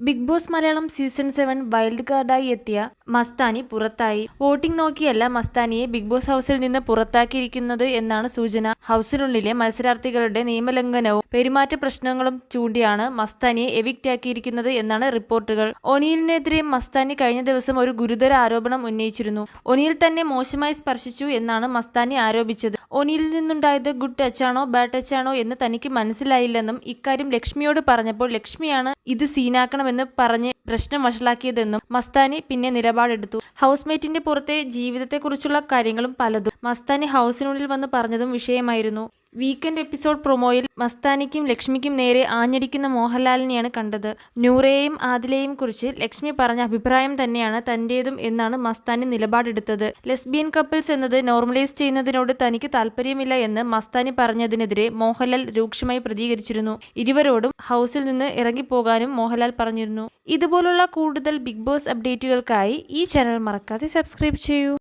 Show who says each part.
Speaker 1: Big Boss Malayalam season 7 wild കാർഡായി എത്തിയ മസ്താനി പുറത്തായി. വോട്ടിംഗ് നോക്കിയല്ല മസ്താനിയെ ബിഗ് ബോസ് ഹൗസിൽ നിന്ന് പുറത്താക്കിയിരിക്കുന്നത് എന്നാണ് സൂചന. ഹൗസിനുള്ളിലെ മത്സരാർത്ഥികളുടെ നിയമലംഘനവും പെരുമാറ്റ പ്രശ്നങ്ങളും ചൂണ്ടിയാണ് മസ്താനിയെ എവിക്റ്റ് ആക്കിയിരിക്കുന്നത് എന്നാണ് റിപ്പോർട്ടുകൾ. ഒനിയലിനെതിരെ മസ്താനി കഴിഞ്ഞ ദിവസം ഒരു ഗുരുതര ആരോപണം ഉന്നയിച്ചിരുന്നു. ഒനിയൽ തന്നെ മോശമായി സ്പർശിച്ചു എന്നാണ് മസ്താനി ആരോപിച്ചത്. ഒനിയലിൽ നിന്നുണ്ടായത് ഗുഡ് ടച്ചാണോ ബാഡ് ടച്ചാണോ എന്ന് തനിക്ക് മനസ്സിലായില്ലെന്നും ഇക്കാര്യം ലക്ഷ്മിയോട് പറഞ്ഞപ്പോൾ ലക്ഷ്മിയാണ് ഇത് സീനാക്കണമെന്ന് പറഞ്ഞ് പ്രശ്നം വഷളാക്കിയതെന്നും മസ്താനി പിന്നെ നിലപാടെടുത്തു. ഹൗസ്മേറ്റിന്റെ പുറത്തെ ജീവിതത്തെക്കുറിച്ചുള്ള കാര്യങ്ങളും പലതും മസ്താനി ഹൗസിനുള്ളിൽ വന്ന് പറഞ്ഞതും വിഷയമായിരുന്നു. വീക്കെൻഡ് എപ്പിസോഡ് പ്രൊമോയിൽ മസ്താനിക്കും ലക്ഷ്മിക്കും നേരെ ആഞ്ഞടിക്കുന്ന മോഹൻലാലിനെയാണ് കണ്ടത്. നൂറയെയും ആദിലയെയും കുറിച്ച് ലക്ഷ്മി പറഞ്ഞ അഭിപ്രായം തന്നെയാണ് തന്റേതും എന്നാണ് മസ്താനി നിലപാടെടുത്തത്. ലെസ്ബിയൻ കപ്പിൾസ് എന്നത് നോർമലൈസ് ചെയ്യുന്നതിനോട് തനിക്ക് താല്പര്യമില്ല എന്ന് മസ്താനി പറഞ്ഞതിനെതിരെ മോഹൻലാൽ രൂക്ഷമായി പ്രതികരിച്ചിരുന്നു. ഇരുവരോടും ഹൗസിൽ നിന്ന് ഇറങ്ങിപ്പോകാനും മോഹൻലാൽ പറഞ്ഞിരുന്നു. ഇതുപോലുള്ള കൂടുതൽ ബിഗ് ബോസ് അപ്ഡേറ്റുകൾക്കായി ഈ ചാനൽ മറക്കാതെ സബ്സ്ക്രൈബ് ചെയ്യൂ.